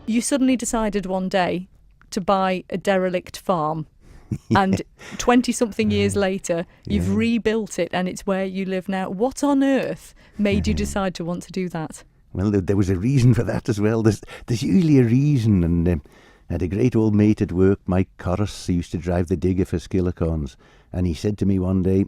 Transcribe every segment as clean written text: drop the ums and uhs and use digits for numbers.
you suddenly decided one day to buy a derelict farm. And 20-something years later, you've rebuilt it and it's where you live now. What on earth made you decide to want to do that? Well, there was a reason for that as well. There's usually a reason. And I had a great old mate at work, Mike Corris, who used to drive the digger for Skillicons. And he said to me one day,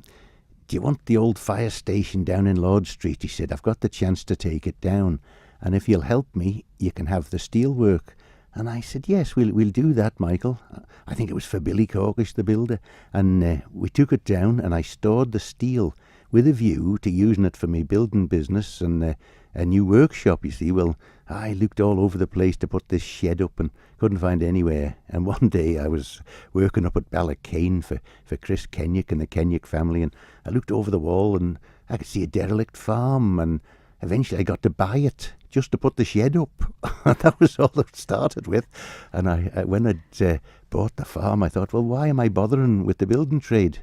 "Do you want the old fire station down in Lord Street?" He said, "I've got the chance to take it down. And if you'll help me, you can have the steel work." And I said, "Yes, we'll do that, Michael." I think it was for Billy Corkish, the builder. And we took it down and I stored the steel with a view to using it for my building business and a new workshop, you see. Well, I looked all over the place to put this shed up and couldn't find anywhere. And one day I was working up at Ballakissack for Chris Kenyock and the Kenyock family, and I looked over the wall and I could see a derelict farm, and eventually I got to buy it just to put the shed up. That was all it started with. And when I'd bought the farm, I thought, well, why am I bothering with the building trade?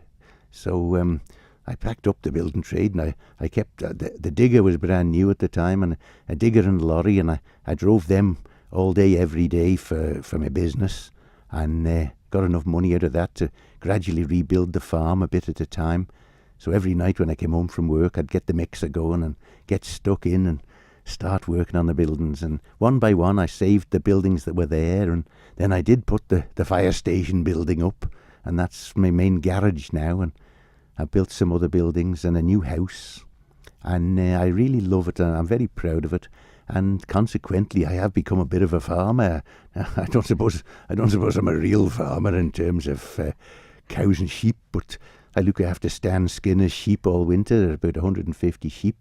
So I packed up the building trade, and I kept, the digger was brand new at the time, and a digger and a lorry, and I drove them all day, every day for my business, and got enough money out of that to gradually rebuild the farm a bit at a time. So every night when I came home from work, I'd get the mixer going and get stuck in and start working on the buildings. And one by one, I saved the buildings that were there, and then I did put the fire station building up, and that's my main garage now. And I built some other buildings and a new house, and I really love it, and I'm very proud of it. And consequently, I have become a bit of a farmer. I don't suppose I'm a real farmer in terms of cows and sheep, but I look after Stan Skinner's sheep all winter, about 150 sheep,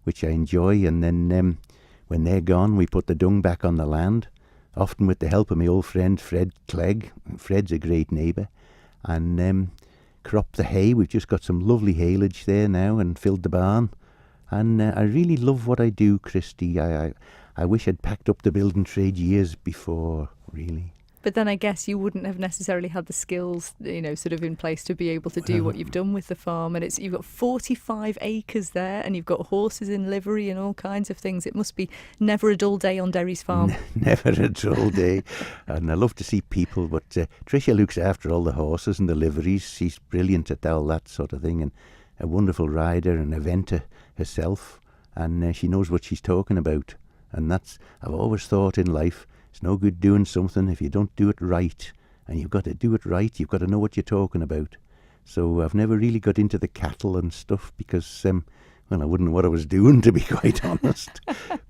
which I enjoy. And then when they're gone, we put the dung back on the land, often with the help of my old friend Fred Clegg. Fred's a great neighbour. And crop the hay. We've just got some lovely haylage there now, and filled the barn. And I really love what I do, Christy. I wish I'd packed up the building trade years before, really. But then I guess you wouldn't have necessarily had the skills, sort of in place to be able to do what you've done with the farm. And you've got 45 acres there, and you've got horses in livery and all kinds of things. It must be never a dull day on Derry's farm. Never a dull day. And I love to see people, but Tricia looks after all the horses and the liveries. She's brilliant at all that sort of thing, and a wonderful rider and eventer herself. And she knows what she's talking about. And that's, I've always thought in life, it's no good doing something if you don't do it right. And you've got to do it right. You've got to know what you're talking about. So I've never really got into the cattle and stuff because, I wouldn't know what I was doing, to be quite honest.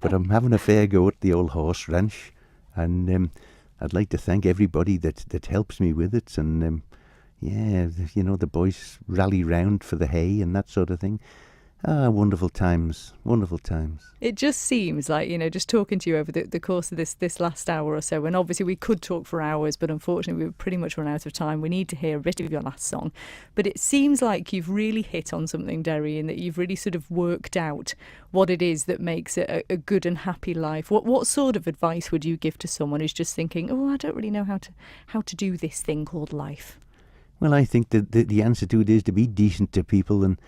But I'm having a fair go at the old horse ranch. And I'd like to thank everybody that helps me with it. And, the boys rally round for the hay and that sort of thing. Wonderful times, wonderful times. It just seems like, just talking to you over the course of this last hour or so, and obviously we could talk for hours, but unfortunately we've pretty much run out of time. We need to hear a bit of your last song. But it seems like you've really hit on something, Derry, in that you've really sort of worked out what it is that makes it a good and happy life. What sort of advice would you give to someone who's just thinking, I don't really know how to do this thing called life? Well, I think that the answer to it is to be decent to people, and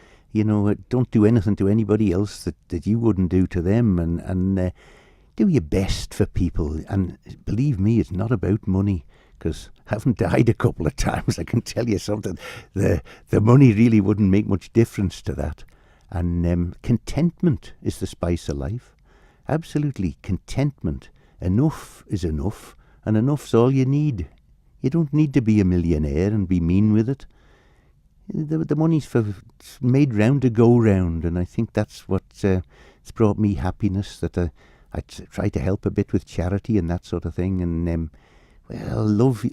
don't do anything to anybody else that you wouldn't do to them, and do your best for people. And believe me, it's not about money, because I haven't died a couple of times. I can tell you something. The money really wouldn't make much difference to that. And contentment is the spice of life. Absolutely, contentment. Enough is enough, and enough's all you need. You don't need to be a millionaire and be mean with it. The money's made round to go round, and I think that's what's brought me happiness, that I try to help a bit with charity and that sort of thing. And I love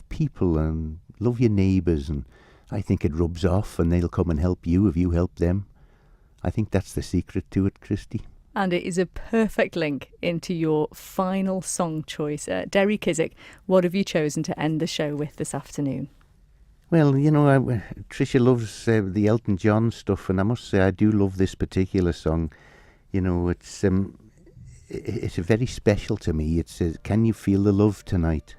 people and love your neighbours, and I think it rubs off, and they'll come and help you if you help them. I think that's the secret to it, Christy. And it is a perfect link into your final song choice. Derry Kissack, what have you chosen to end the show with this afternoon? Well, Tricia loves the Elton John stuff, and I must say I do love this particular song. It's very special to me. It says, "Can you feel the love tonight?"